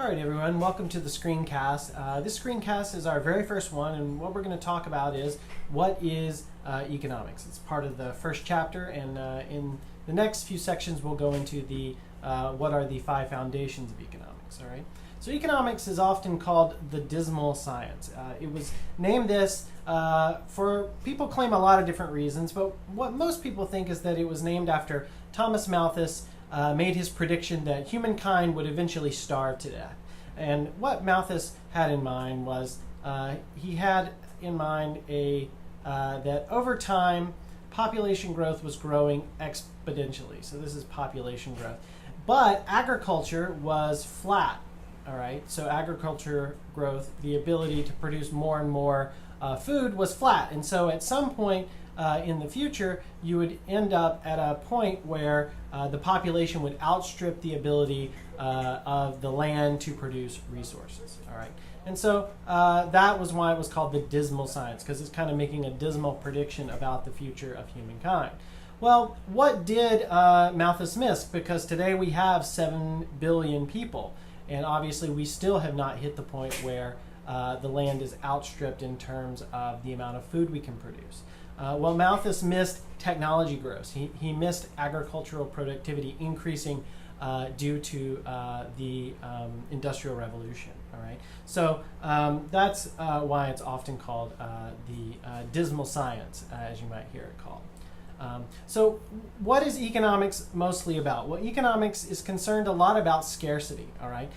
All right, everyone, welcome to the screencast. This screencast is our very first one, and what we're going to talk about is what is economics. It's part of the first chapter, and in the next few sections we'll go into the what are the 5 foundations of economics. All right. So economics is often called the dismal science. It was named this for people claim a lot of different reasons, but what most people think is that it was named after Thomas Malthus. Made his prediction that humankind would eventually starve to death. And what Malthus had in mind was he had in mind that over time population growth was growing exponentially. So this is population growth. But agriculture was flat. All right. So agriculture growth, the ability to produce more and more food was flat. And so at some point in the future, you would end up at a point where the population would outstrip the ability of the land to produce resources. All right, and so that was why it was called the dismal science, because it's kind of making a dismal prediction about the future of humankind. Well, what did Malthus miss? Because today we have 7 billion people, and obviously we still have not hit the point where the land is outstripped in terms of the amount of food we can produce. Well, Malthus missed technology growth. He missed agricultural productivity increasing due to the Industrial Revolution. All right, so that's why it's often called the dismal science, as you might hear it called. So what is economics mostly about? Well, economics is concerned a lot about scarcity. All right.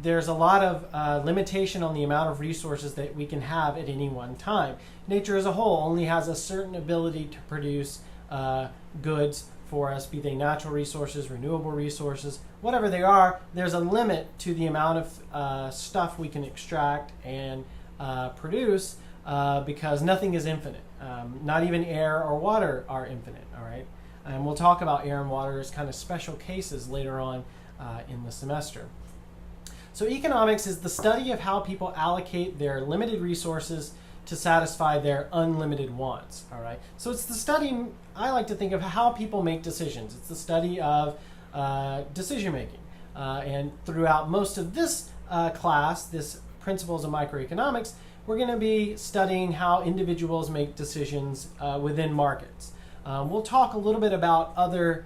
There's a lot of limitation on the amount of resources that we can have at any one time. Nature as a whole only has a certain ability to produce goods for us, be they natural resources, renewable resources, whatever they are. There's a limit to the amount of stuff we can extract and produce because nothing is infinite. Not even air or water are infinite. All right, and we'll talk about air and water as kind of special cases later on in the semester. So economics is the study of how people allocate their limited resources to satisfy their unlimited wants. All right. So it's the study, I like to think of how people make decisions. It's the study of decision making. And throughout most of this class, this Principles of Microeconomics, we're going to be studying how individuals make decisions within markets. We'll talk a little bit about other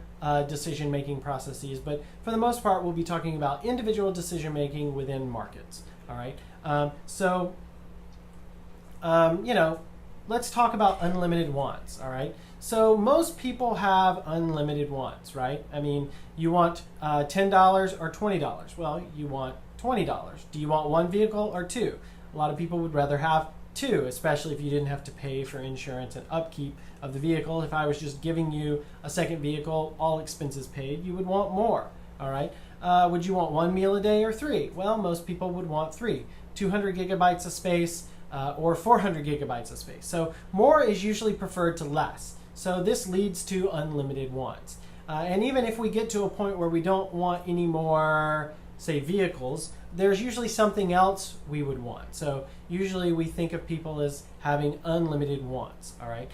decision-making processes, but for the most part, we'll be talking about individual decision-making within markets. All right. Let's talk about unlimited wants. All right. So most people have unlimited wants, right? I mean, you want $10 or $20. Well, you want $20. Do you want one vehicle or 2? A lot of people would rather have 2, especially if you didn't have to pay for insurance and upkeep of the vehicle. If I was just giving you a second vehicle, all expenses paid, you would want more. All right. Would you want 1 meal a day or 3? Well, most people would want 3. 200 gigabytes of space or 400 gigabytes of space. So more is usually preferred to less. So this leads to unlimited wants. And even if we get to a point where we don't want any more, say, vehicles, there's usually something else we would want. So usually we think of people as having unlimited wants. All right.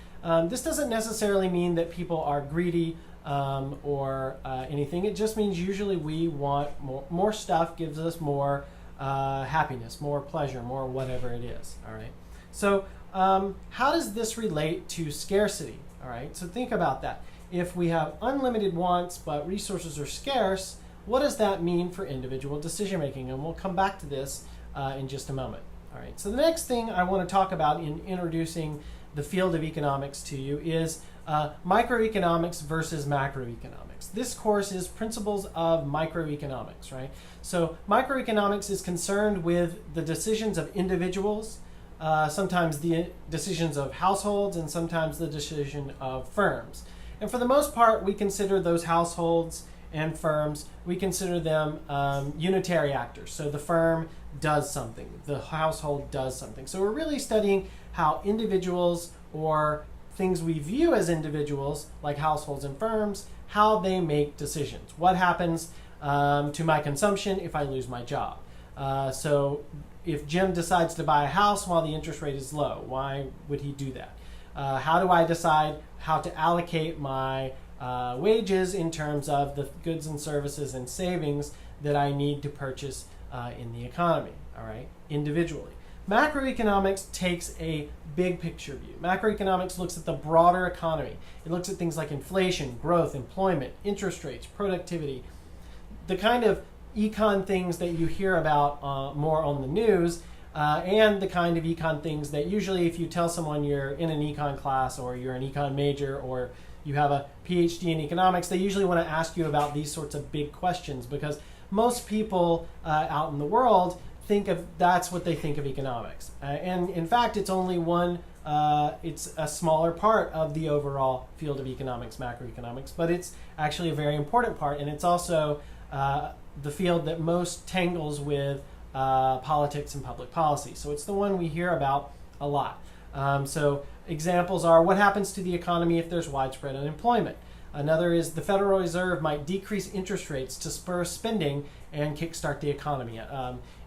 This doesn't necessarily mean that people are greedy or anything. It just means usually we want more stuff gives us more happiness, more pleasure, more whatever it is. All right. So how does this relate to scarcity? All right. So think about that. If we have unlimited wants but resources are scarce, what does that mean for individual decision making? And we'll come back to this in just a moment. All right. So the next thing I want to talk about in introducing the field of economics to you is microeconomics versus macroeconomics. This course is Principles of Microeconomics, right? So microeconomics is concerned with the decisions of individuals, sometimes the decisions of households, and sometimes the decision of firms. And for the most part, we consider those households and firms, we consider them unitary actors. So the firm does something, the household does something. So we're really studying how individuals or things we view as individuals, like households and firms, how they make decisions. What happens to my consumption if I lose my job? So if Jim decides to buy a house while the interest rate is low, why would he do that? How do I decide how to allocate my wages in terms of the goods and services and savings that I need to purchase in the economy, all right, individually. Macroeconomics takes a big picture view. Macroeconomics looks at the broader economy. It looks at things like inflation, growth, employment, interest rates, productivity, the kind of econ things that you hear about more on the news, and the kind of econ things that usually if you tell someone you're in an econ class or you're an econ major or you have a PhD in economics, they usually want to ask you about these sorts of big questions because most people out in the world that's what they think of economics. And in fact, it's only it's a smaller part of the overall field of economics, macroeconomics, but it's actually a very important part, and it's also the field that most tangles with politics and public policy. So it's the one we hear about a lot. So examples are what happens to the economy if there's widespread unemployment. Another is the Federal Reserve might decrease interest rates to spur spending and kickstart the economy.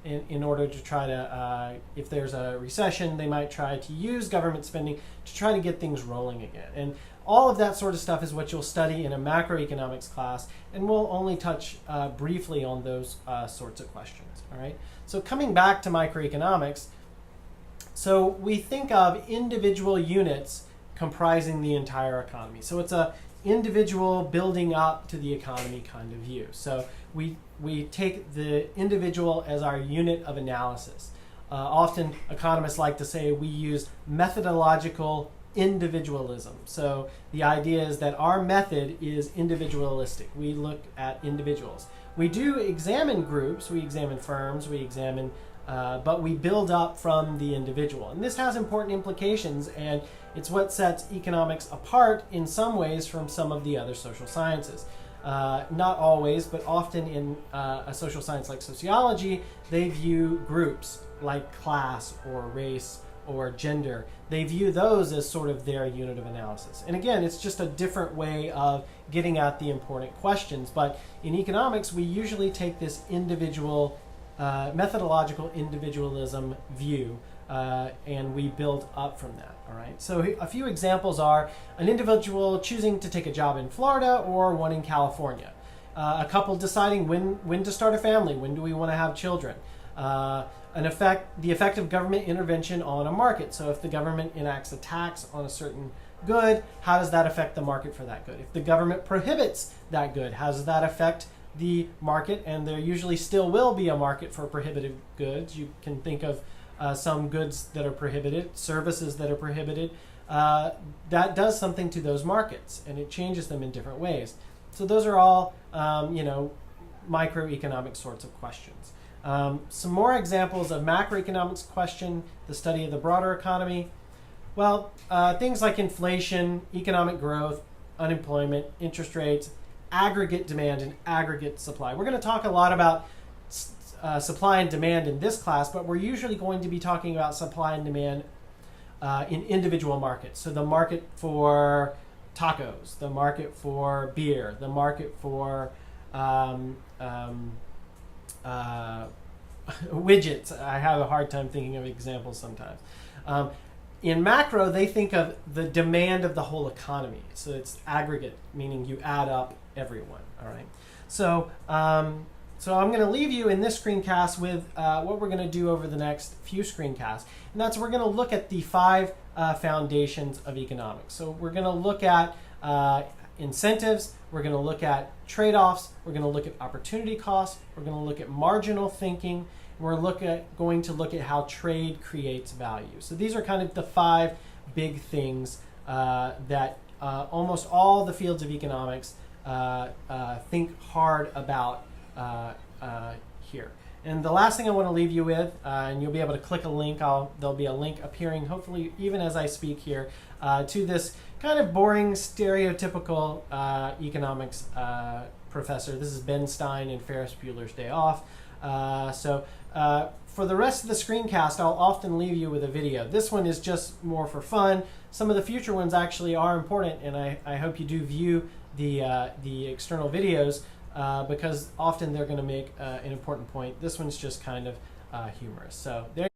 In order to try to, if there's a recession, they might try to use government spending to try to get things rolling again. And all of that sort of stuff is what you'll study in a macroeconomics class, and we'll only touch briefly on those sorts of questions. All right. So coming back to microeconomics, so we think of individual units comprising the entire economy. So it's a individual building up to the economy kind of view. So we take the individual as our unit of analysis. Often economists like to say we use methodological individualism. So the idea is that our method is individualistic. We look at individuals. We do examine groups, we examine firms, but we build up from the individual. And this has important implications, and it's what sets economics apart in some ways from some of the other social sciences. Not always, but often in a social science like sociology, they view groups like class or race or gender. They view those as sort of their unit of analysis. And again, it's just a different way of getting at the important questions. But in economics, we usually take this individual methodological individualism view, and we build up from that. All right. So a few examples are an individual choosing to take a job in Florida or one in California. A couple deciding when to start a family, when do we want to have children. The effect of government intervention on a market. So if the government enacts a tax on a certain good, how does that affect the market for that good? If the government prohibits that good, how does that affect the market? And there usually still will be a market for prohibited goods. You can think of some goods that are prohibited, services that are prohibited. That does something to those markets, and it changes them in different ways. So those are all, microeconomic sorts of questions. Some more examples of macroeconomics question, the study of the broader economy. Well, things like inflation, economic growth, unemployment, interest rates, aggregate demand, and aggregate supply. We're going to talk a lot about supply and demand in this class, but we're usually going to be talking about supply and demand in individual markets. So the market for tacos, the market for beer, the market for widgets. I have a hard time thinking of examples sometimes. In macro, they think of the demand of the whole economy. So it's aggregate, meaning you add up everyone. All right. So I'm going to leave you in this screencast with what we're going to do over the next few screencasts. And that's we're going to look at the 5 foundations of economics. So we're going to look at incentives, we're going to look at trade-offs, we're going to look at opportunity costs, we're going to look at marginal thinking, we're going to look at how trade creates value. So these are kind of the 5 big things that almost all the fields of economics think hard about here. And the last thing I want to leave you with, and you'll be able to click a link, there'll be a link appearing hopefully even as I speak here, to this kind of boring, stereotypical economics professor. This is Ben Stein in Ferris Bueller's Day Off. For the rest of the screencast, I'll often leave you with a video. This one is just more for fun. Some of the future ones actually are important, and I hope you do view the external videos because often they're going to make an important point. This one's just kind of humorous. So there.